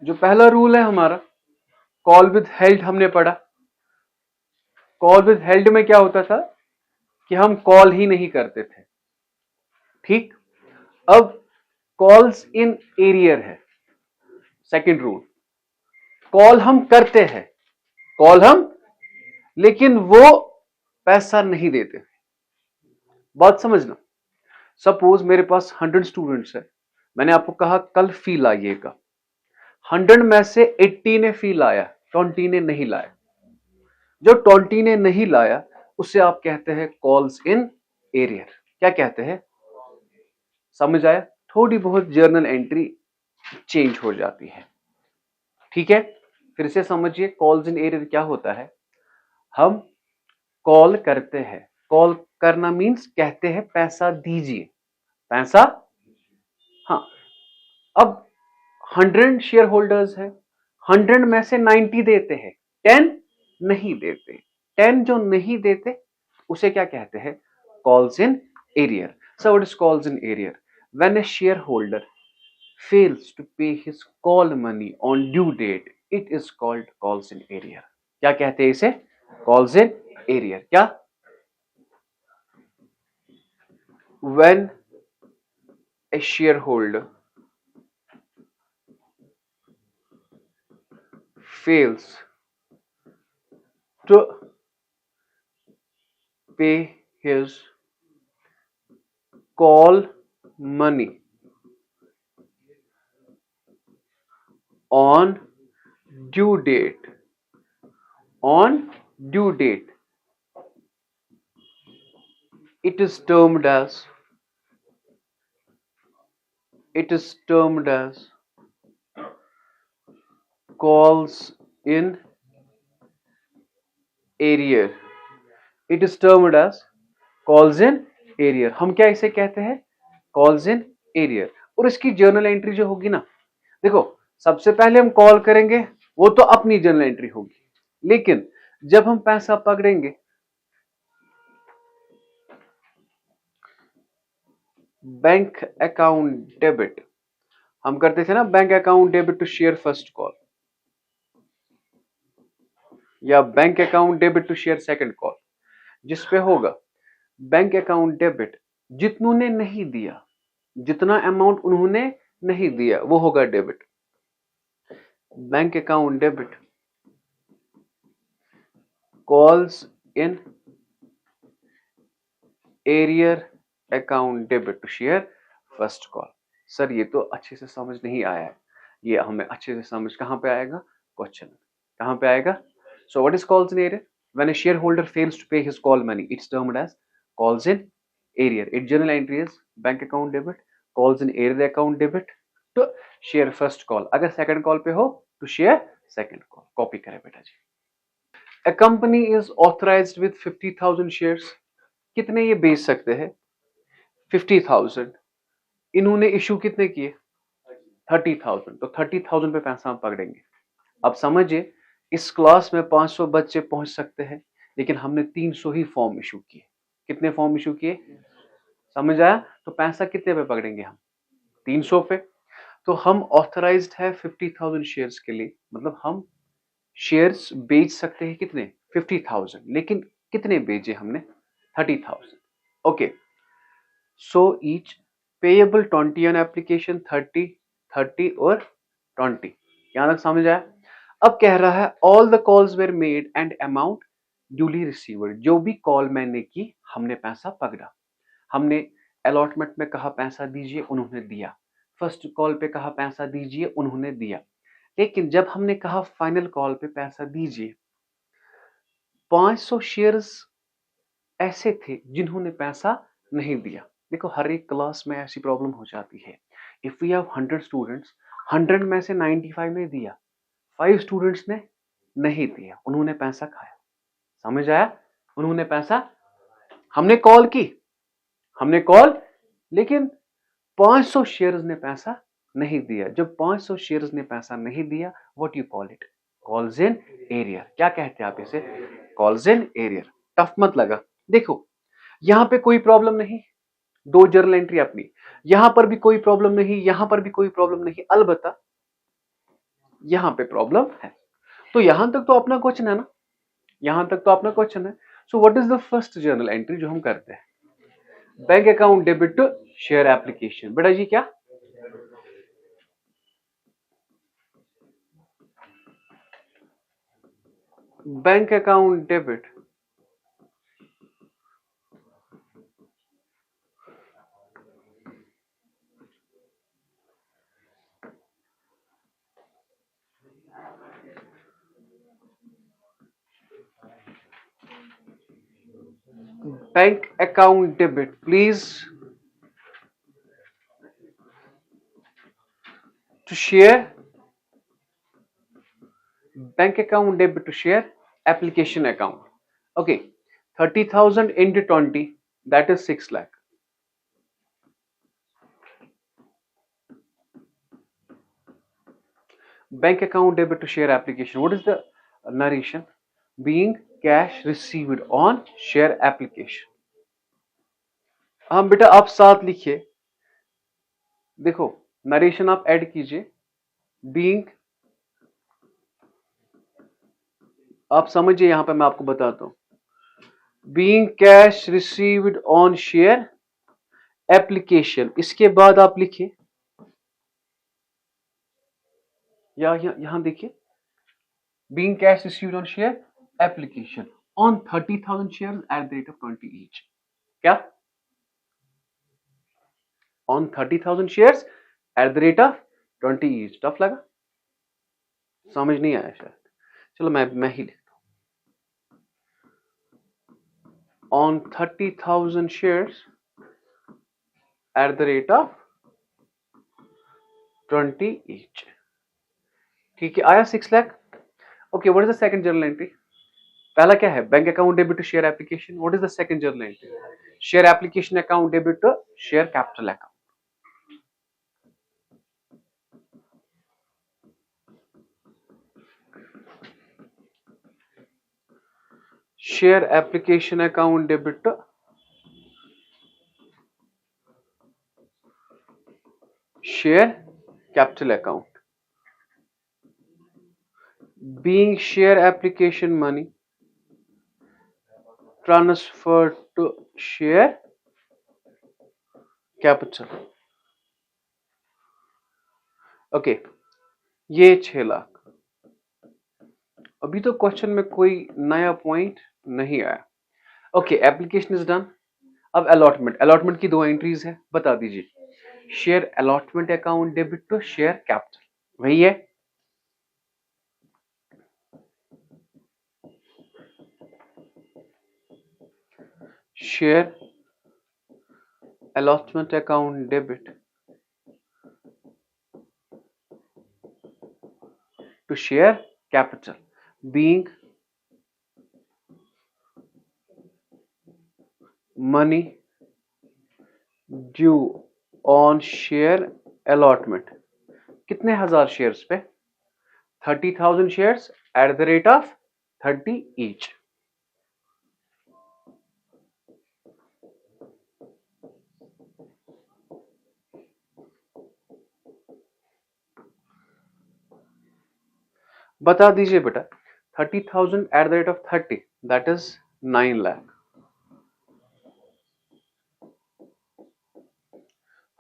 जो पहला रूल है हमारा, कॉल विद हेल्ड हमने पढ़ा। कॉल विद हेल्ड में क्या होता था कि हम कॉल ही नहीं करते थे। ठीक। अब कॉल्स इन एरियर है सेकंड रूल। कॉल हम करते हैं, कॉल हम, लेकिन वो पैसा नहीं देते। बात समझना। सपोज मेरे पास 100 स्टूडेंट्स है, मैंने आपको कहा कल फी लाइएगा। 100 में से 80 ने फी लाया, 20 ने नहीं लाया। जो 20 ने नहीं लाया उसे आप कहते हैं कॉल्स इन एरियर। क्या कहते हैं? समझ आया? थोड़ी बहुत जर्नल एंट्री चेंज हो जाती है। ठीक है, फिर से समझिए कॉल्स इन एरियर क्या होता है। हम कॉल करते हैं, कॉल करना मींस कहते हैं पैसा दीजिए, पैसा। हाँ। अब 100 शेयर होल्डर्स है, 100 में से 90 देते हैं, 10 नहीं देते। 10 जो नहीं देते उसे क्या कहते हैं? Calls in arrear. So what is calls in arrear? When a share holder fails to pay his call money on due date, it is called calls in arrear. क्या कहते हैं इसे? calls in arrear. क्या? When a shareholder fails to pay his call money on due date, on due date, it is termed as, it is termed as calls in arrear. It is termed as calls in arrear. हम क्या इसे कहते हैं? calls in arrear. और इसकी journal entry जो होगी ना, देखो सबसे पहले हम कॉल करेंगे, वो तो अपनी जर्नल एंट्री होगी, लेकिन जब हम पैसा पकड़ेंगे, बैंक अकाउंट डेबिट, हम करते थे ना bank account debit to share first call, या bank account debit to share second call, जिसपे होगा बैंक अकाउंट डेबिट, जितनों ने नहीं दिया, जितना अमाउंट उन्होंने नहीं दिया वो होगा debit. Bank account debit calls in arrear account debit to share first call. Sir ये तो अच्छे से समझ नहीं आया है, ये हमें अच्छे से समझ कहां पे आएगा? क्वेश्चन कहां पे आएगा? So what is calls in arrear? When a share holder fails to pay his call money, it's termed as calls in arrear. Its journal entry is bank account debit, calls in arrear account debit to share first call. अगर second call पे हो तो share second call. Copy करें बेटा जी। A company is authorized with 50,000 shares. कितने ये बेच सकते हैं? 50,000। इन्होंने इशू कितने किए? 30,000। तो 30,000 पे पैसा हम पकड़ेंगे। अब समझिए इस क्लास में 500 बच्चे पहुंच सकते हैं, लेकिन हमने 300 ही फॉर्म इशू किए। कितने फॉर्म इशू किए? समझ आया? तो पैसा कितने पे पकड़ेंगे हम? 300 पे। तो हम ऑथराइज्ड है 50,000 शेयर्स के लिए, मतलब हम शेयर्स बेच सकते हैं कितने? 50,000। लेकिन कितने बेचे हमने? 30,000। Okay, so each payable 20 on application, 30, 30 और 20। यहां तक समझ आया? अब कह रहा है all the calls were made and amount duly received. जो भी कॉल मैंने की हमने पैसा पकड़ा। हमने अलॉटमेंट में कहा पैसा दीजिए, उन्होंने दिया। फर्स्ट कॉल पे कहा पैसा दीजिए, उन्होंने दिया। लेकिन जब हमने कहा फाइनल कॉल पे पैसा दीजिए, 500 शेयर्स ऐसे थे जिन्होंने पैसा नहीं दिया। देखो हर एक क्लास में ऐसी प्रॉब्लम हो जाती है। इफ वी हैव 100 स्टूडेंट्स, 100 में से 95 ने दिया, 5 स्टूडेंट्स ने नहीं दिया, उन्होंने पैसा खाया। समझ आया? उन्होंने पैसा, हमने कॉल की, हमने कॉल, लेकिन 500 शेयर्स ने पैसा नहीं दिया। जब 500 शेयर्स ने पैसा नहीं दिया, what you call it? Calls in arrear. क्या कहते हैं आप इसे? Calls in arrear. टफ मत लगा। देखो यहां पे कोई प्रॉब्लम नहीं, दो जर्नल एंट्री अपनी, यहां पर भी कोई प्रॉब्लम नहीं, यहां पर भी कोई प्रॉब्लम नहीं। अलबत्ता यहां पे प्रॉब्लम है। तो यहां तक तो अपना क्वेश्चन है ना, यहां तक तो अपना क्वेश्चन है। So what is the first journal entry जो हम करते हैं? Bank account debit to share application. बेटा जी क्या? Bank account debit bank account debit please to share bank account debit to share application account. Okay, 30,000 into 20, that is 6 lakh. Bank account debit to share application. What is the narration? Being cash received on share application. हम बेटा आप साथ लिखिए, देखो narration आप add कीजिए। Being, आप समझिए, यहां पे मैं आपको बताता हूं। Being cash received on share application, इसके बाद आप लिखिए या यहां देखिए, being cash received on share application on 30,000 share at the rate of 20 each. क्या? On 30,000 share at the rate of 20 each. Tough लगा? समझ नहीं आया शायद? चलो मैं ही लिखता हूं। On 30,000 share at the rate of 20 each. ठीक है, आया 6 lakh. Okay, what is the second journal entry? पहला क्या है? Bank account debit to share application. What is the second journal entry? Share application account debit to share capital account. Share application account debit to share capital account. Being share application money transferred to share capital. Okay, ये 6 लाख। अभी तो question में कोई नया point नहीं आया। Okay, application is done. अब allotment, allotment की 2 एंट्रीज है, बता दीजिए। Share allotment account debit to share capital, वही है। Share allotment account debit to share capital, being money due on share allotment। कितने हजार शेयर्स पे? 30,000 shares at the rate of 30 each. बता दीजिए बेटा, 30,000 eight the rate of 30, that is 9 lakh.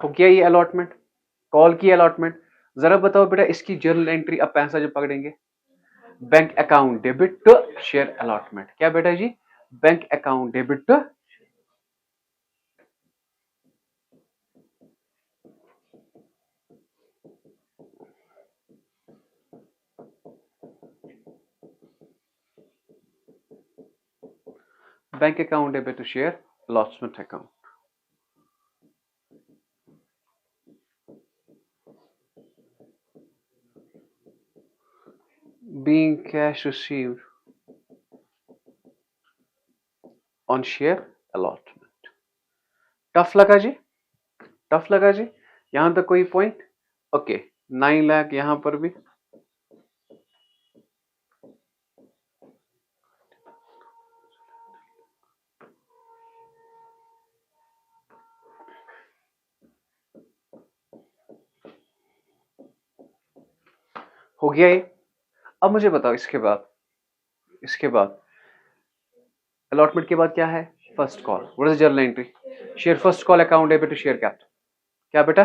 हो गया ये अलॉटमेंट, कॉल की अलॉटमेंट। जरा बताओ बेटा, इसकी जर्नल एंट्री अब पैसा जब पकड़ेंगे, bank account debit to share allotment. क्या बेटा जी? Bank account debit to bank account debit to share allotment account. Being cash received on share allotment। Tough लगा जी? टफ लगा जी? यहां तक कोई पॉइंट? ओके, 9 लाख यहां पर भी। हो गया ये। अब मुझे बताओ इसके बाद अलॉटमेंट के बाद क्या है? First call. What is journal entry? Share first call account debit to share capital. क्या बेटा?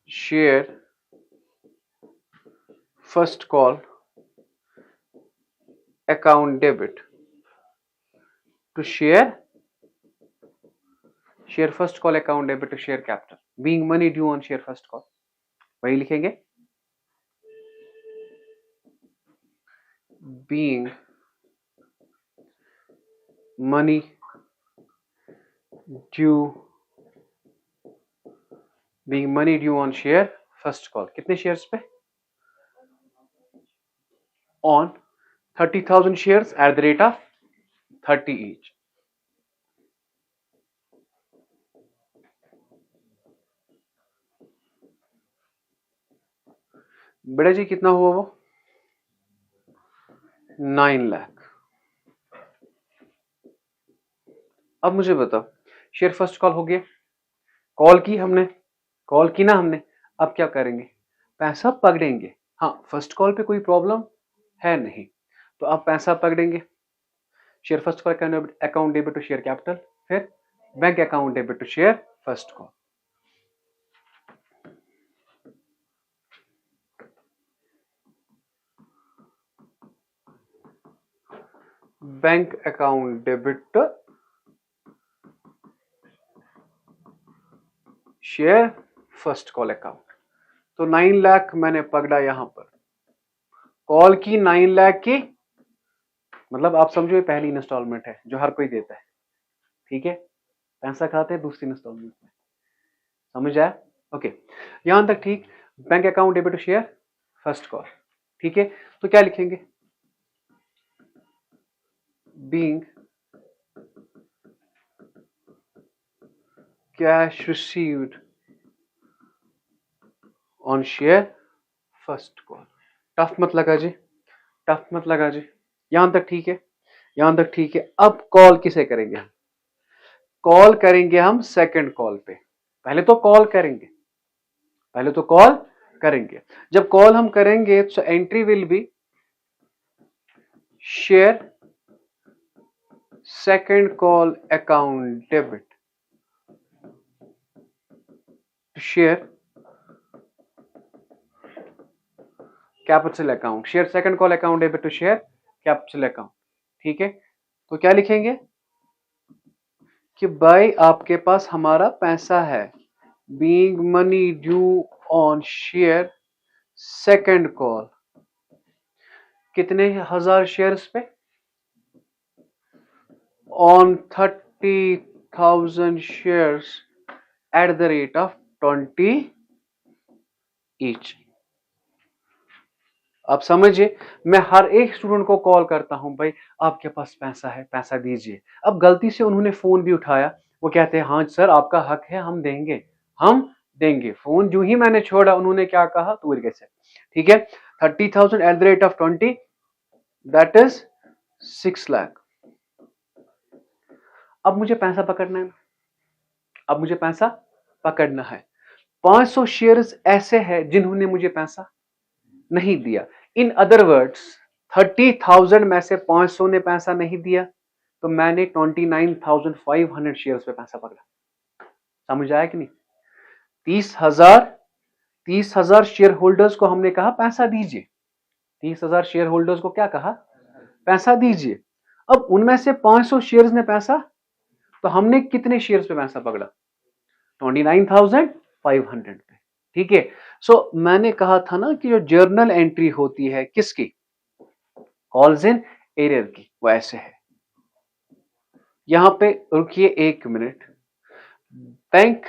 Share first call account debit to share first call account debit to share capital being money due on share first call. वही लिखेंगे, being money due on share first call। कितने shares पे? on 30,000 shares at the rate of 30 each। बेटा जी कितना हुआ वो? 9 लाख। अब मुझे बताओ, शेयर फर्स्ट कॉल हो गया, कॉल की ना हमने। अब क्या करेंगे? पैसा पकड़ेंगे। हाँ, फर्स्ट कॉल पे कोई प्रॉब्लम है नहीं, तो अब पैसा पकड़ेंगे। Share first call account debit to share capital, फिर bank account debit to share first call. Bank account debit share first call account. तो 9 लाख मैंने पकड़ा यहां पर, कॉल की 9 लाख की, मतलब आप समझो ये पहली इंस्टॉलमेंट है जो हर कोई देता है। ठीक है, पैसा खाते हैं दूसरी इंस्टॉलमेंट में। समझ आया? ओके, यहां तक ठीक। Bank account debit to share first call, ठीक है। तो क्या लिखेंगे? Being cash received on share first call. Tough मत लगा जी, टफ मत लगा जी। यहां तक ठीक है, यहां तक ठीक है। अब कॉल किसे करेंगे हम? कॉल करेंगे हम सेकंड कॉल पे। पहले तो कॉल करेंगे। जब कॉल हम करेंगे तो entry will be share second call account debit to share capital account. Share second call account debit to share capital account. ठीक है, तो क्या लिखेंगे कि भाई आपके पास हमारा पैसा है, being money due on share second call. कितने हजार शेयर्स पे? On 30,000 shares at the rate of 20 each. आप समझिए, मैं हर एक स्टूडेंट को कॉल करता हूं, भाई आपके पास पैसा है, पैसा दीजिए। अब गलती से उन्होंने फोन भी उठाया, वो कहते हैं हाँ सर आपका हक है, हम देंगे। फोन जो ही मैंने छोड़ा उन्होंने क्या कहा? तू कैसे? ठीक है, 30,000 eight the rate of 20, that is 6 lakh. अब मुझे पैसा पकड़ना है। 500 शेयर्स ऐसे हैं जिन्होंने मुझे पैसा नहीं दिया। इन अदर वर्ड्स 30,000 में से 500 ने पैसा नहीं दिया, तो मैंने 29,500 शेयर्स पे पैसा पकड़ा। समझ आया कि नहीं? 30,000 शेयर होल्डर्स को हमने कहा पैसा दीजिए। 30,000 शेयर होल्डर्स को क्या कहा? पैसा दीजिए। अब उनमें से 500 शेयर्स ने पैसा, तो हमने कितने शेयर्स पे पैसा पकड़ा? 29,500 पे। ठीक है, सो मैंने कहा था ना कि जो जर्नल एंट्री होती है किसकी? कॉल्स इन एरियर की, वो ऐसे है। यहां पे रुकिए 1 minute. Bank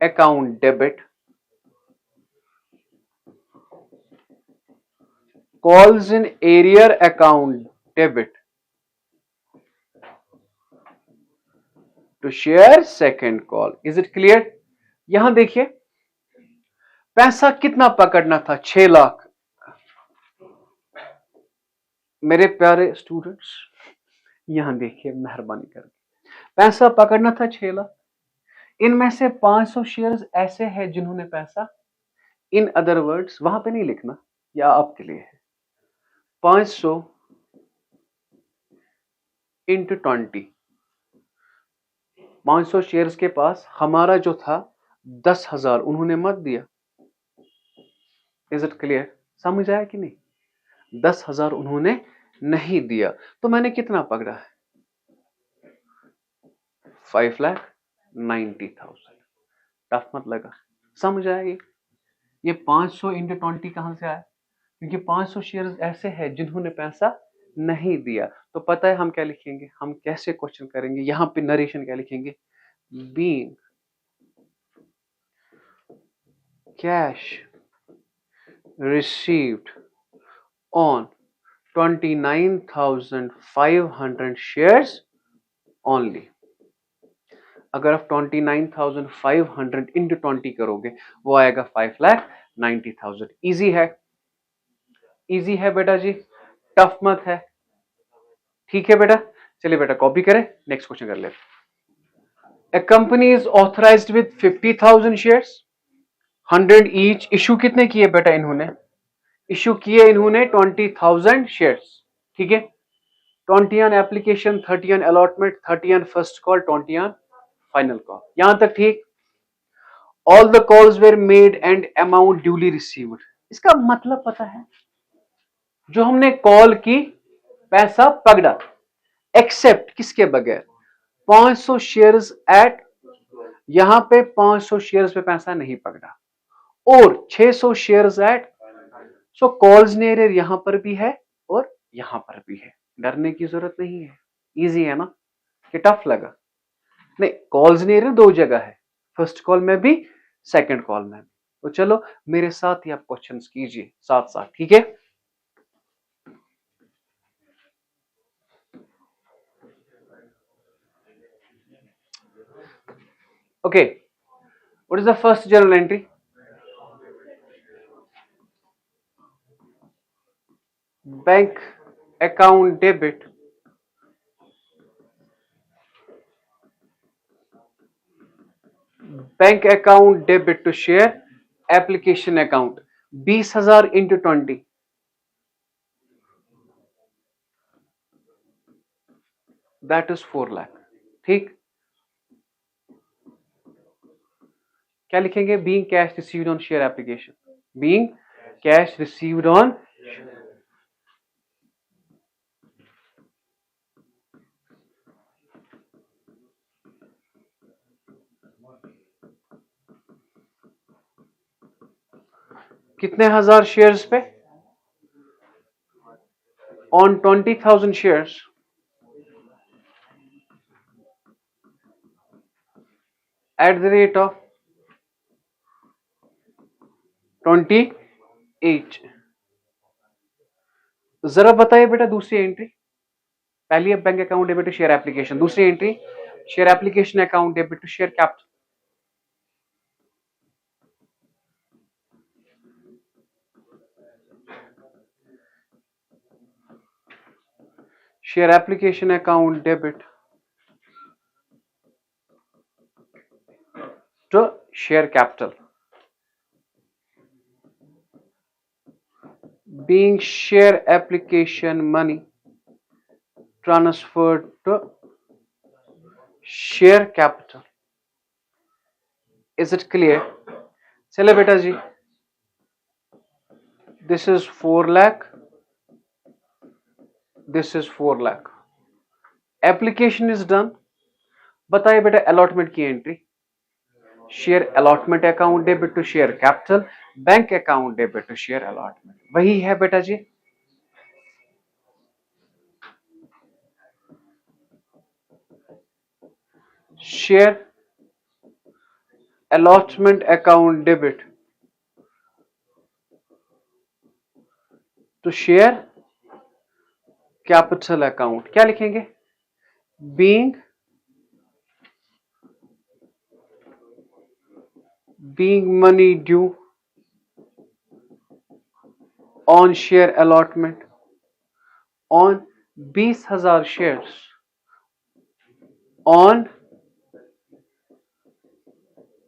account debit calls in arrear account debit to share second call. Is it clear? यहां देखिए, पैसा कितना पकड़ना था? 6 लाख। मेरे प्यारे स्टूडेंट्स, यहां देखिए मेहरबानी करके, पैसा पकड़ना था 6 लाख। इनमें से 500 शेयर्स ऐसे हैं जिन्होंने पैसा, इन अदर वर्ड्स वहां पे नहीं लिखना, या आपके लिए है 500 इंटू 20। 500 शेयर्स के पास, हमारा जो था 10,000 उन्होंने मत दिया। Is it clear? समझ आया कि नहीं? 10,000 उन्होंने नहीं दिया, तो मैंने कितना पकड़ा है? 5,90,000। टफ मत लगा, समझ आएगी? ये 500 इंटू 20 कहां से आया? क्योंकि 500 शेयर्स ऐसे हैं जिन्होंने पैसा नहीं दिया। तो पता है हम क्या लिखेंगे, हम कैसे क्वेश्चन करेंगे, यहां पे नरेशन क्या लिखेंगे? Being cash received on 29,500 shares only। अगर आप 29,500 इंटू 20 करोगे वो आएगा 5,90,000। इजी है, इजी है बेटा जी, टफ मत है। ठीक है बेटा, चलिए बेटा कॉपी करें, नेक्स्ट क्वेश्चन कर ले। A company is authorized with 50,000 shares, 100 each। Issue कितने किए बेटा इन्होंने? इशू किए इन्होंने 20,000 शेयर्स। ठीक है, 20 on application, 30 on allotment, 30 on first call, 20 on final call. यहां तक ठीक? All the calls were made and amount duly received. इसका मतलब पता है, जो हमने कॉल की पैसा पकड़ा, एक्सेप्ट किसके बगैर? 500 शेयर्स एट, यहां पे 500 शेयर्स पे पैसा नहीं पकड़ा, और 600 shares at. So calls near यहां पर भी है और यहां पर भी है, डरने की जरूरत नहीं है। इजी है ना? कि टफ लगा? नहीं, कॉल्स नेयर दो जगह है, फर्स्ट कॉल में भी, सेकंड कॉल में भी। तो चलो मेरे साथ ही आप क्वेश्चंस कीजिए साथ साथ, ठीक है? Okay, what is the first journal entry? Bank account debit bank account debit to share application account 20,000 into 20, that is 4 lakh. ठीक, क्या लिखेंगे? Being cash received on share application, being cash received on, कितने हजार शेयर्स पे? On 20,000 shares at the rate of 28। जरा बताइए बेटा दूसरी एंट्री। पहली है bank account debit to share application, दूसरी entry share application account debit to share capital. Share application account debit to share capital, being share application money transferred to share capital। is it clear? चले बेटा जी, this is 4 lakh, this is 4 lakh, application is done. बताइए बेटा allotment की entry, share allotment account debit to share capital, bank account debit to share allotment, वही है बेटा जी। Share allotment account debit to share capital account, क्या लिखेंगे? being money due on share allotment on 20,000 shares on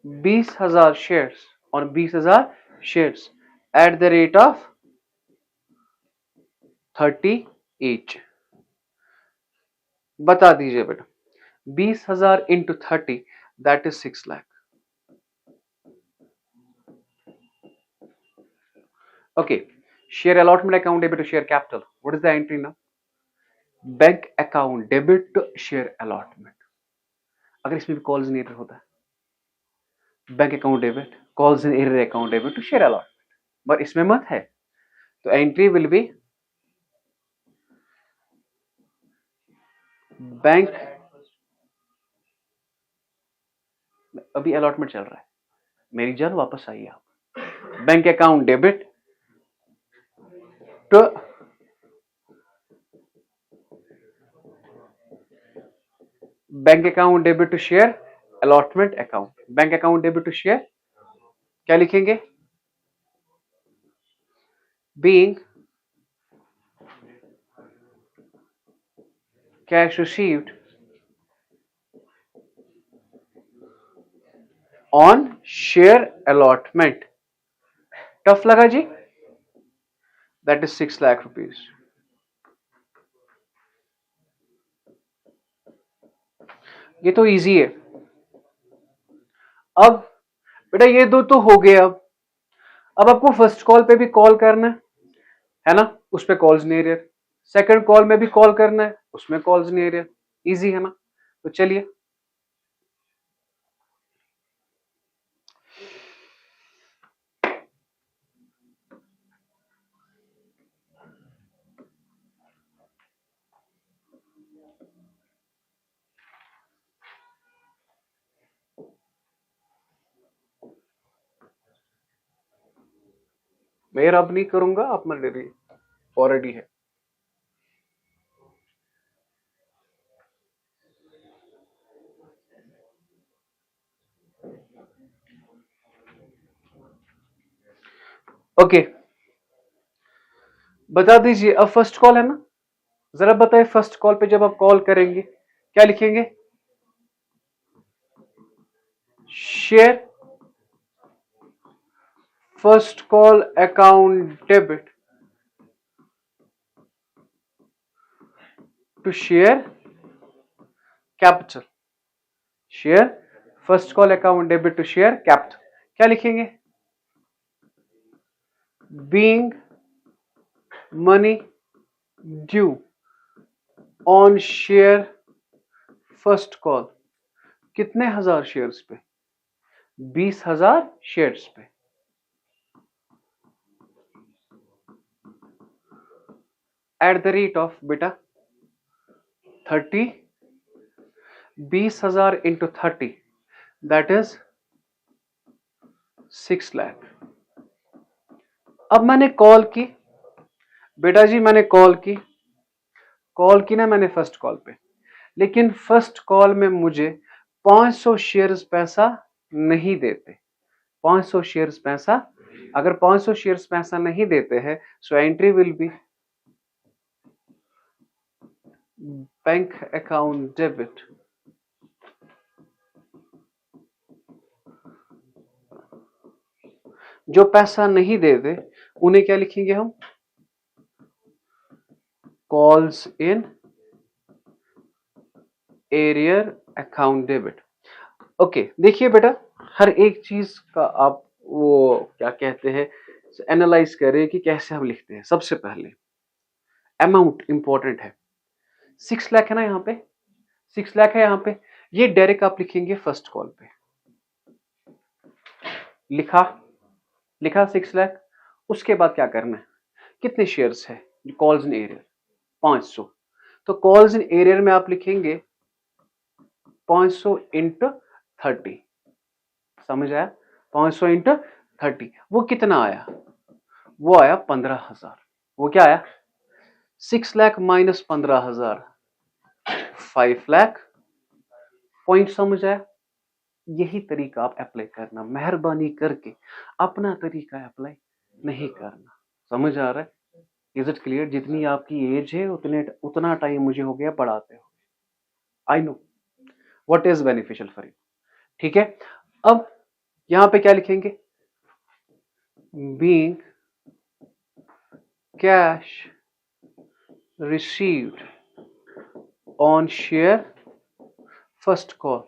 20,000 shares और 20,000 shares at the rate of 30 each. बता दीजिए बेटा, 20,000 into 30 that is 6 lakh. Okay, share allotment account debit to share capital, what is the entry now? Bank account debit to share allotment. अगर इसमें भी calls in error होता है, bank account debit, calls in error account debit to share allotment, but इसमें मत है, तो entry will B bank. अभी अलॉटमेंट चल रहा है, मेरी जान वापस आइए आप। Bank account debit to bank account debit to share allotment account. Bank account debit to share क्या लिखेंगे? Being cash received on share allotment. Tough लगा जी? That is 6 lakh rupees. ये तो इजी है। अब बेटा ये दो तो हो गए। अब आपको फर्स्ट कॉल पे भी कॉल करना है ना, उस पे कॉल्स नहीं रहे। सेकंड कॉल में भी कॉल करना है, उसमें कॉल्स नहीं रहे। इजी है ना? तो चलिए मैं अब नहीं करूंगा, आप मत डरिए, ऑलरेडी है। ओके, बता दीजिए अब फर्स्ट कॉल है ना, जरा बताइए फर्स्ट कॉल पे जब आप कॉल करेंगे क्या लिखेंगे? Share first call account debit to share capital. Share first call account debit to share capital क्या लिखेंगे? Being money due on share first call. कितने हजार शेयर्स पे? 20,000 शेयर्स पे। एट द रेट ऑफ बेटा 30, 20,000 इंटू 30 दैट इज 6 लाख। अब मैंने call की बेटा जी, मैंने कॉल की ना मैंने फर्स्ट कॉल पे, लेकिन फर्स्ट कॉल में मुझे 500 शेयर्स पैसा नहीं देते। 500 शेयर्स पैसा, अगर 500 शेयर्स पैसा नहीं देते हैं, so entry will B bank account debit जो पैसा नहीं देते उन्हें क्या लिखेंगे हम? Calls in arrear account debit. Okay, देखिए बेटा, हर एक चीज का आप वो क्या कहते हैं एनालाइज करें कि कैसे हम लिखते हैं। सबसे पहले अमाउंट इंपॉर्टेंट है। 6 लाख है ना, यहाँ पे 6 लाख है यहाँ पे, ये डायरेक्ट आप लिखेंगे फर्स्ट कॉल पे। लिखा 6 लाख। उसके बाद क्या करना है? कितने शेयर्स है कॉल्स इन एरियर? 500। तो कॉल्स इन एरियर में आप लिखेंगे 500 इंटू 30। समझ आया? 500 इंटू 30 वो कितना आया? वो आया 15,000। वो क्या आया? 6 लाख माइनस 15,000, 5 लाख। पॉइंट समझ आया? यही तरीका आप अप्लाई करना, मेहरबानी करके अपना तरीका अप्लाई नहीं करना। समझ आ रहा है? Is it clear? जितनी आपकी एज है उतना टाइम मुझे हो गया पढ़ाते हो। I know what is beneficial for you. ठीक है, अब यहां पे क्या लिखेंगे? Being cash received on share first call.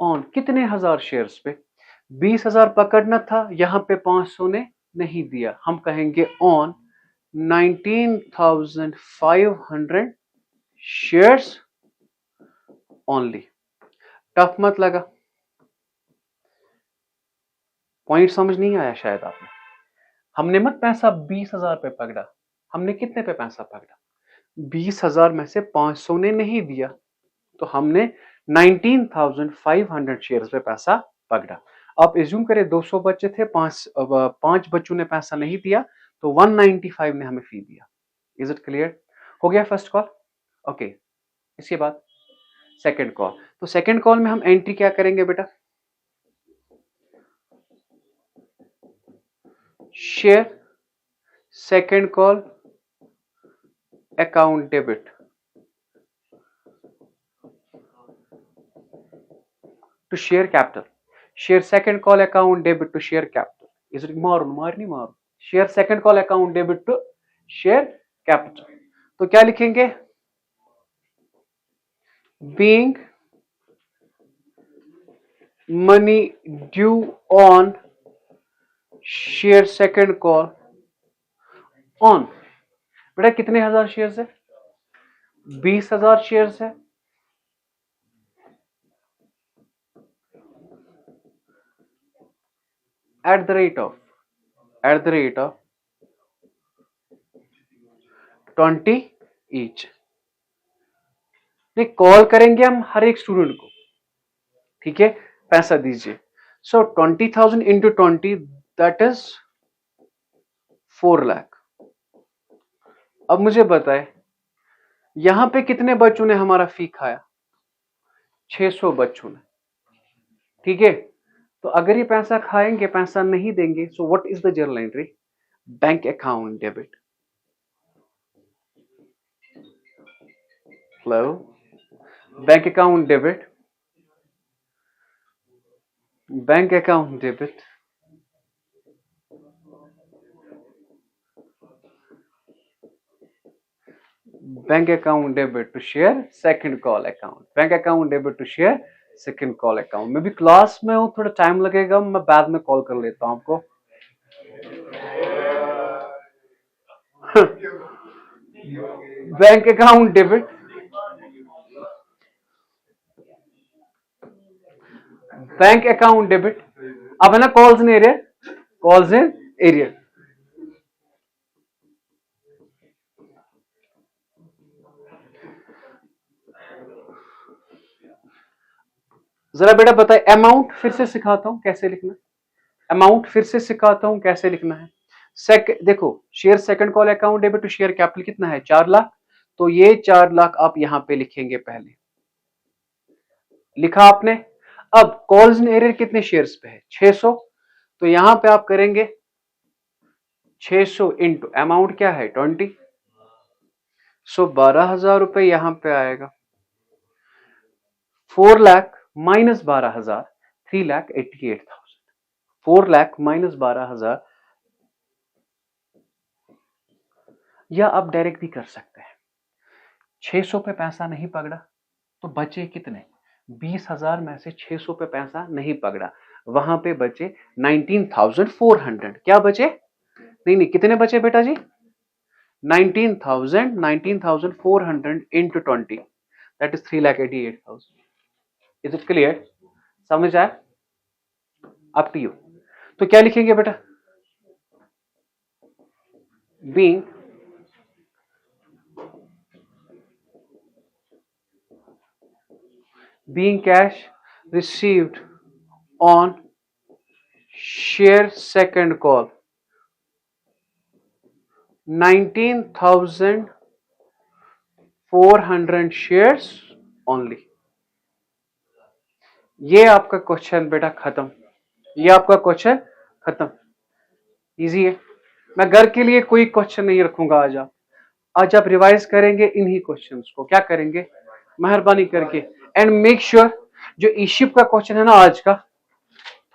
On कितने हजार शेयर्स पे? 20,000 पकड़ना था, यहां पे 500 ने नहीं दिया, हम कहेंगे ऑन 19,500 शेयर्स ओनली। टफ मत लगा? पॉइंट समझ नहीं आया शायद आपने। हमने मत पैसा 20,000 पे पकड़ा, हमने कितने पे पैसा पकड़ा? 20,000 में से 500 ने नहीं दिया, तो हमने 19,500 शेयर्स पे पैसा पकड़ा। आप एज्यूम करें 200 बच्चे थे, पांच बच्चों ने पैसा नहीं दिया, तो 195 ने हमें फी दिया। Is it clear? हो गया फर्स्ट कॉल? ओके, इसके बाद सेकंड कॉल। तो सेकंड कॉल में हम एंट्री क्या करेंगे बेटा? Share second call account debit to share capital. Share second call account debit to share capital. Is it मारू? Share second call account debit to share capital. तो क्या लिखेंगे? Being money due on share second call on. बेटा कितने हजार shares है? 20,000 shares है। Eight the rate of 20 each. नहीं, कॉल करेंगे हम हर एक स्टूडेंट को, ठीक है? पैसा दीजिए। सो 20,000 इंटू 20 दैट इज 4 लाख। अब मुझे बताए यहां पे कितने बच्चों ने हमारा फी खाया? 600 बच्चों ने, ठीक है? तो अगर ये पैसा खाएंगे, पैसा नहीं देंगे, so what is the journal entry? Bank account debit. Hello, bank account debit, bank account debit bank account debit to share second call account. Bank account debit to share second call account. मैं भी class में हूं, थोड़ा time लगेगा, मैं बाद में call कर लेता हूं आपको। Bank account debit, bank account debit. अब है ना calls in area, calls in area. जरा बेटा बताए, अमाउंट फिर से सिखाता हूं कैसे लिखना। अमाउंट फिर से सिखाता हूं कैसे लिखना है। देखो, share second call account debit to share capital कितना है? 4 लाख। तो ये 4 लाख आप यहां पे लिखेंगे, पहले लिखा आपने। अब कॉल्स इन एरियर कितने शेयर्स पे है? 600। तो यहां पे आप करेंगे 600 इंटू अमाउंट क्या है? 20। सो 12,000 रुपए यहां पे आएगा। 4 लाख माइनस 12,000, 3,88,000। 4 लाख माइनस 12,000, या आप डायरेक्ट भी कर सकते हैं। 600 पे पैसा नहीं पकड़ा, तो बचे कितने? 20,000 में से 600 पे पैसा नहीं पकड़ा, वहां पे बचे 19,400। क्या बचे? नहीं, कितने बचे बेटा जी? 19,400 into 20, that is 3,88,000। Is it clear? समझ आया? Up to you. तो क्या लिखेंगे बेटा? Being cash received on share second call 19,400 shares only। ये आपका क्वेश्चन बेटा खत्म। ये आपका क्वेश्चन खत्म। इजी है। मैं घर के लिए कोई क्वेश्चन नहीं रखूंगा आज आप रिवाइज करेंगे इन्हीं क्वेश्चंस को। क्या करेंगे? मेहरबानी करके एंड मेक श्योर जो ईशिप का क्वेश्चन है ना आज का,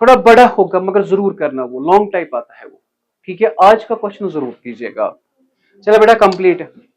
थोड़ा बड़ा होगा मगर जरूर करना, वो लॉन्ग टाइप आता है वो। ठीक है, आज का क्वेश्चन जरूर कीजिएगा। चलो बेटा कंप्लीट है।